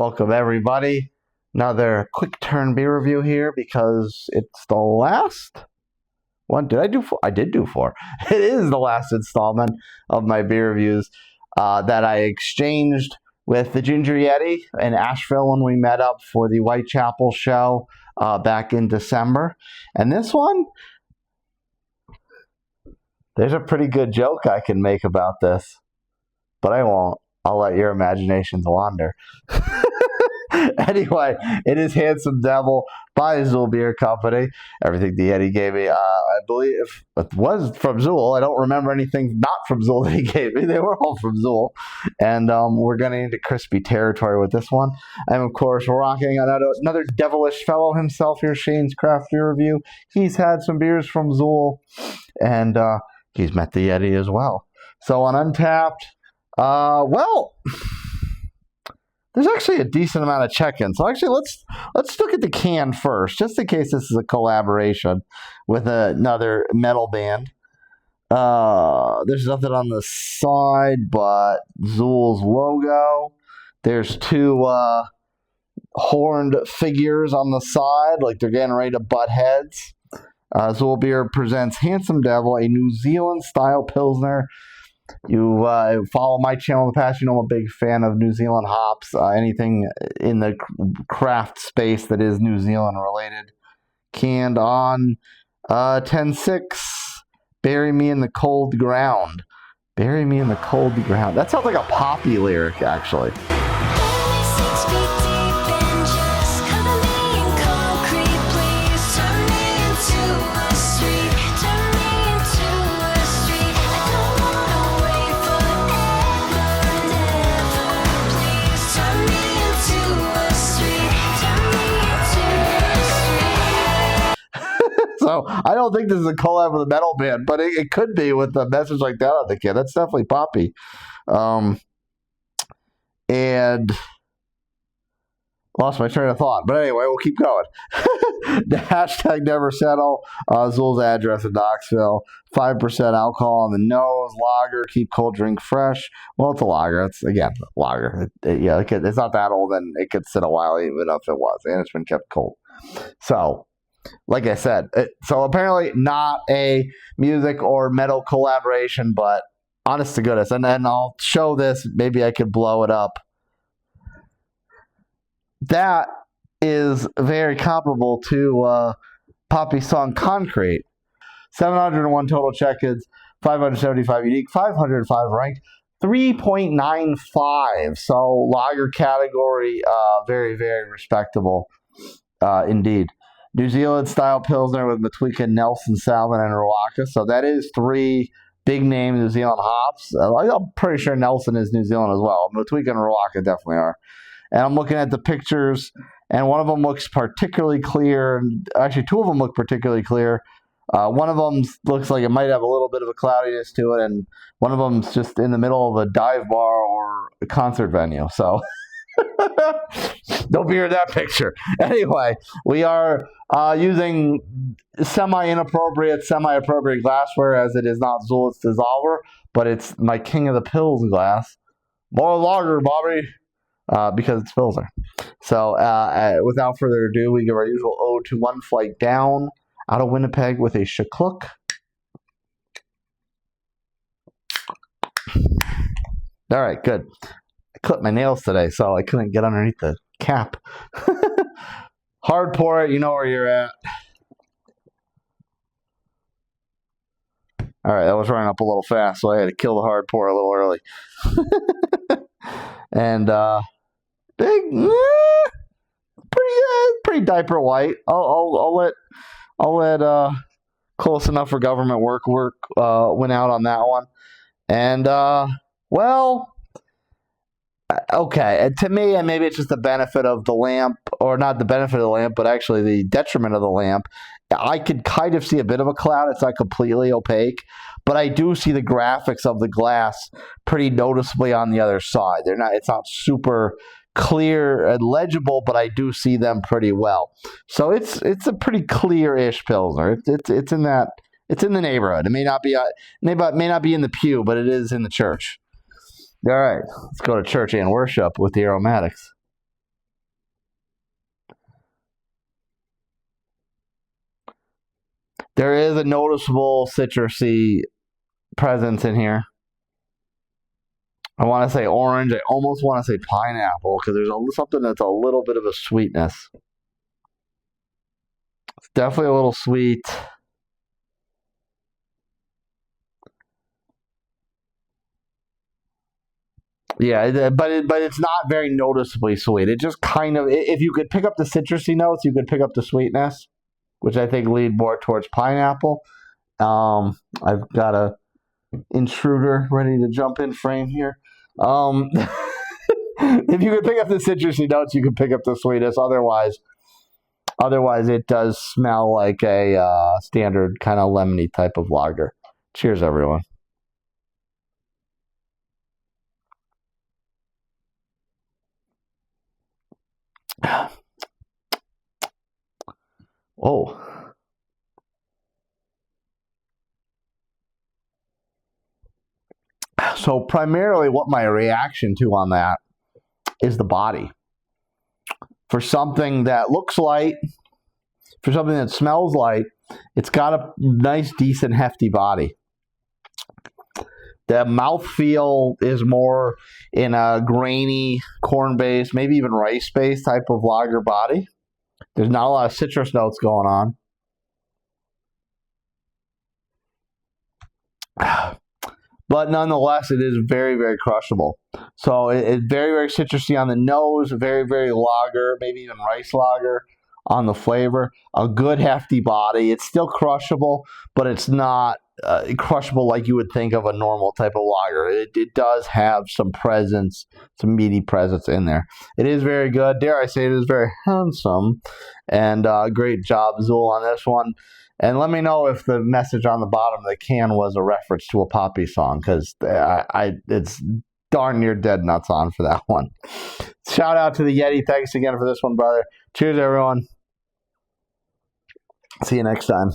Welcome everybody. Another quick turn beer review here because it's the last one. Did I do four? I did do four. It is the last installment of my beer reviews that I exchanged with the Ginger Yeti in Asheville when we met up for the Whitechapel show back in December. And this one, there's a pretty good joke I can make about this, but I won't. I'll let your imaginations wander. Anyway, it is Handsome Devil by Zool Beer Company. Everything the Yeti gave me, I believe it was from Zool. I don't remember anything not from Zool that he gave me. They were all from Zool. And we're getting into crispy territory with this one. I'm, of course, rocking another devilish fellow himself here, Shane's Craft Beer Review. He's had some beers from Zool, and he's met the Yeti as well. So on Untapped, well, there's actually a decent amount of check-ins. So actually, let's look at the can first, just in case this is a collaboration with another metal band. There's nothing on the side but Zool's logo. There's two horned figures on the side, like they're getting ready to butt heads. Zool Beer presents Handsome Devil, a New Zealand-style Pilsner. You follow my channel in the past, you know I'm a big fan of New Zealand hops, anything in the craft space that is New Zealand related. Canned on 10/6, bury me in the cold ground. Bury me in the cold ground. That sounds like a Poppy lyric, actually. So I don't think this is a collab with a metal band, but it could be with a message like that on the can. That's definitely Poppy. And lost my train of thought. But anyway, we'll keep going. The hashtag never settle. Zool's address in Knoxville. 5% alcohol on the nose. Lager. Keep cold, drink fresh. Well, it's a lager. It's, again, lager. It's not that old, and it could sit a while even if it was. And it's been kept cold. So, like I said, so apparently not a music or metal collaboration, but honest to goodness. And then I'll show this. Maybe I could blow it up. That is very comparable to Poppy's song Concrete. 701 total check-ins, 575 unique, 505 ranked, 3.95. So lager category, very, very respectable indeed. New Zealand style Pilsner with Motueka, Nelson, Sauvin, and Riwaka. So that is three big name New Zealand hops. I'm pretty sure Nelson is New Zealand as well. Motueka and Riwaka definitely are. And I'm looking at the pictures, and one of them looks particularly clear. Actually, two of them look particularly clear. One of them looks like it might have a little bit of a cloudiness to it, and one of them's just in the middle of a dive bar or a concert venue. So don't be in that picture. Anyway, we are using semi-inappropriate, semi-appropriate glassware, as it is not Zool, it's Dissolver, but it's my King of the Pills glass. More lager, Bobby, because it's Pilsner. So without further ado, we give our usual ode to One Flight Down out of Winnipeg with a Shaklook. All right, good. Clipped my nails today, so I couldn't get underneath the cap. Hard pour it, you know where you're at. All right, that was running up a little fast, so I had to kill the hard pour a little early. And pretty diaper white. I'll let close enough for government work went out on that one. And well. Okay, and to me, and maybe it's just the benefit of the lamp, or not the benefit of the lamp, but actually the detriment of the lamp. I could kind of see a bit of a cloud. It's not completely opaque, but I do see the graphics of the glass pretty noticeably on the other side. It's not super clear and legible, but I do see them pretty well. So it's a pretty clear-ish Pilsner. It's in the neighborhood. It may not be in the pew, but it is in the church. All right, let's go to church and worship with the aromatics. There is a noticeable citrusy presence in here. I want to say orange. I almost want to say pineapple because there's something that's a little bit of a sweetness. It's definitely a little sweet. Yeah, but it's not very noticeably sweet. It just kind of, if you could pick up the citrusy notes, you could pick up the sweetness, which I think lead more towards pineapple. I've got a intruder ready to jump in frame here. If you could pick up the citrusy notes, you could pick up the sweetness. Otherwise, it does smell like a standard kind of lemony type of lager. Cheers, everyone. Oh. So primarily what my reaction to on that is the body. For something that looks light, for something that smells light, it's got a nice, decent, hefty body. The mouthfeel is more in a grainy, corn-based, maybe even rice-based type of lager body. There's not a lot of citrus notes going on. But nonetheless, it is very, very crushable. So it's very, very citrusy on the nose, very, very lager, maybe even rice lager on the flavor. A good hefty body. It's still crushable, but it's not crushable like you would think of a normal type of lager. It does have some presence, some meaty presence in there. It is very good. Dare I say it is very handsome. And great job, Zool, on this one. And let me know if the message on the bottom of the can was a reference to a Poppy song, because it's darn near dead nuts on for that one. Shout out to the Yeti. Thanks again for this one, brother. Cheers, everyone. See you next time.